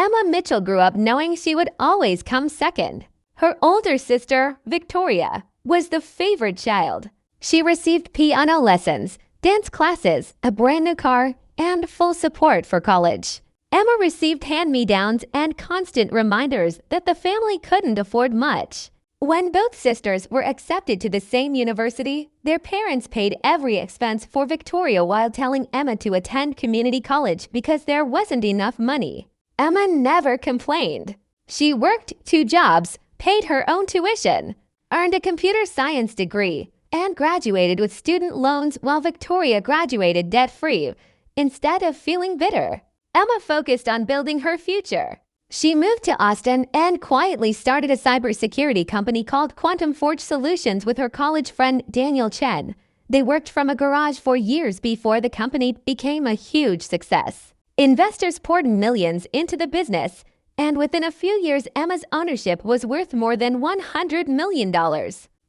Emma Mitchell grew up knowing she would always come second. Her older sister, Victoria, was the favorite child. She received piano lessons, dance classes, a brand new car, and full support for college. Emma received hand-me-downs and constant reminders that the family couldn't afford much. When both sisters were accepted to the same university, their parents paid every expense for Victoria while telling Emma to attend community college because there wasn't enough money. Emma never complained. She worked 2 jobs, paid her own tuition, earned a computer science degree, and graduated with student loans while Victoria graduated debt-free. Instead of feeling bitter, Emma focused on building her future. She moved to Austin and quietly started a cybersecurity company called Quantum Forge Solutions with her college friend Daniel Chen. They worked from a garage for years before the company became a huge success. Investors poured millions into the business, and within a few years, Emma's ownership was worth more than $100 million.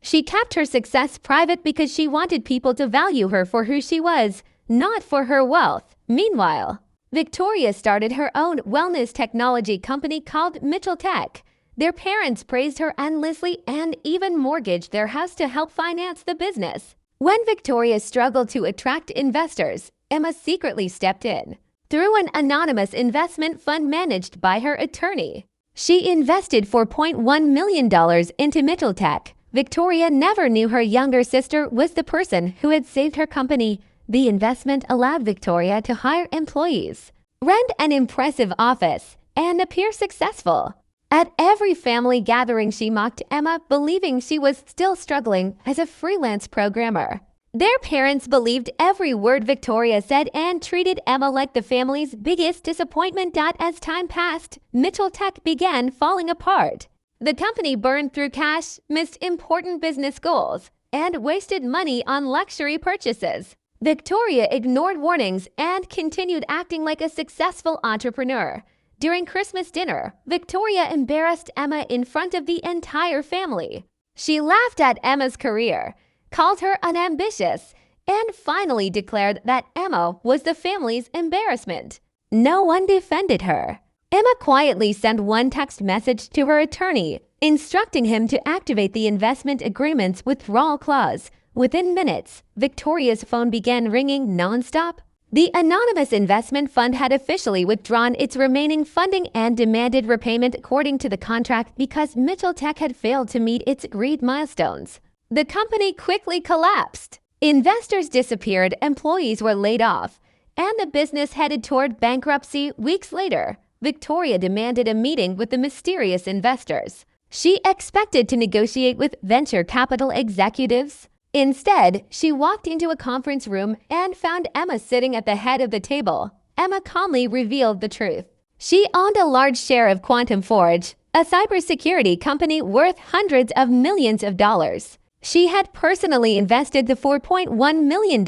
She kept her success private because she wanted people to value her for who she was, not for her wealth. Meanwhile, Victoria started her own wellness technology company called Mitchell Tech. Their parents praised her endlessly and even mortgaged their house to help finance the business. When Victoria struggled to attract investors, Emma secretly stepped in. Through an anonymous investment fund managed by her attorney, she invested $4.1 million into Mitchell Tech. Victoria never knew her younger sister was the person who had saved her company. The investment allowed Victoria to hire employees, rent an impressive office, and appear successful. At every family gathering, she mocked Emma, believing she was still struggling as a freelance programmer. Their parents believed every word Victoria said and treated Emma like the family's biggest disappointment. As time passed, Mitchell Tech began falling apart. The company burned through cash, missed important business goals, and wasted money on luxury purchases. Victoria ignored warnings and continued acting like a successful entrepreneur. During Christmas dinner, Victoria embarrassed Emma in front of the entire family. She laughed at Emma's career, called her unambitious, and finally declared that Emma was the family's embarrassment. No one defended her. Emma quietly sent one text message to her attorney, instructing him to activate the investment agreement's withdrawal clause. Within minutes, Victoria's phone began ringing non-stop. The anonymous investment fund had officially withdrawn its remaining funding and demanded repayment according to the contract because Mitchell Tech had failed to meet its agreed milestones. The company quickly collapsed. Investors disappeared, employees were laid off, and the business headed toward bankruptcy. Weeks later, Victoria demanded a meeting with the mysterious investors. She expected to negotiate with venture capital executives. Instead, she walked into a conference room and found Emma sitting at the head of the table. Emma calmly revealed the truth. She owned a large share of Quantum Forge, a cybersecurity company worth hundreds of millions of dollars. She had personally invested the $4.1 million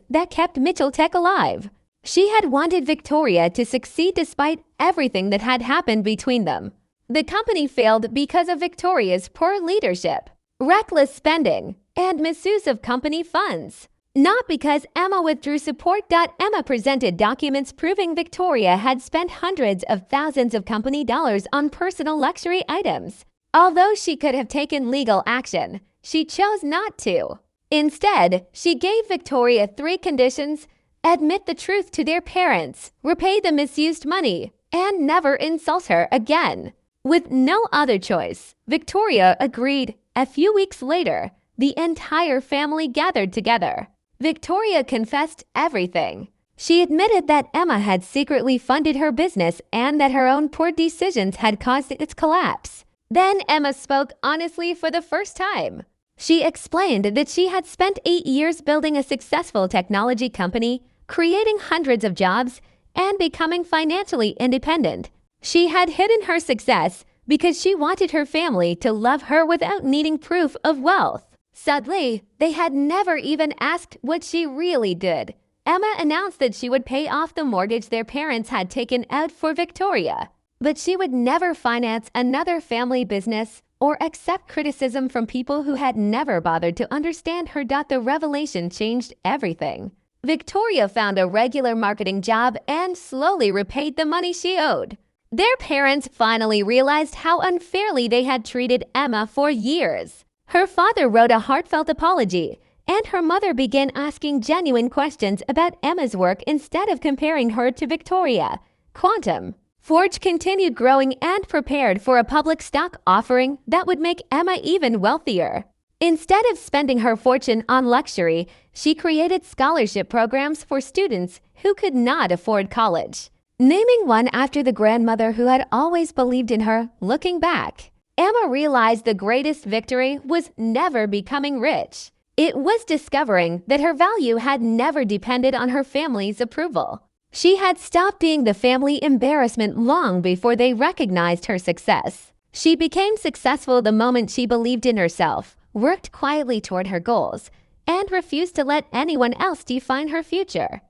that kept Mitchell Tech alive. She had wanted Victoria to succeed despite everything that had happened between them. The company failed because of Victoria's poor leadership, reckless spending, and misuse of company funds. Not because Emma withdrew support. Emma presented documents proving Victoria had spent hundreds of thousands of company dollars on personal luxury items. Although she could have taken legal action, she chose not to. Instead, she gave Victoria 3 conditions: admit the truth to their parents, repay the misused money, and never insult her again. With no other choice, Victoria agreed. A few weeks later, the entire family gathered together. Victoria confessed everything. She admitted that Emma had secretly funded her business and that her own poor decisions had caused its collapse. Then Emma spoke honestly for the first time. She explained that she had spent 8 years building a successful technology company, creating hundreds of jobs, and becoming financially independent. She had hidden her success because she wanted her family to love her without needing proof of wealth. Sadly, they had never even asked what she really did. Emma announced that she would pay off the mortgage their parents had taken out for Victoria, but she would never finance another family business or accept criticism from people who had never bothered to understand her. The revelation changed everything. Victoria found a regular marketing job and slowly repaid the money she owed. Their parents finally realized how unfairly they had treated Emma for years. Her father wrote a heartfelt apology, and her mother began asking genuine questions about Emma's work instead of comparing her to Victoria. Quantum. Forge continued growing and prepared for a public stock offering that would make Emma even wealthier. Instead of spending her fortune on luxury, she created scholarship programs for students who could not afford college. Naming one after the grandmother who had always believed in her, looking back, Emma realized the greatest victory was never becoming rich. It was discovering that her value had never depended on her family's approval. She had stopped being the family embarrassment long before they recognized her success. She became successful the moment she believed in herself, worked quietly toward her goals, and refused to let anyone else define her future.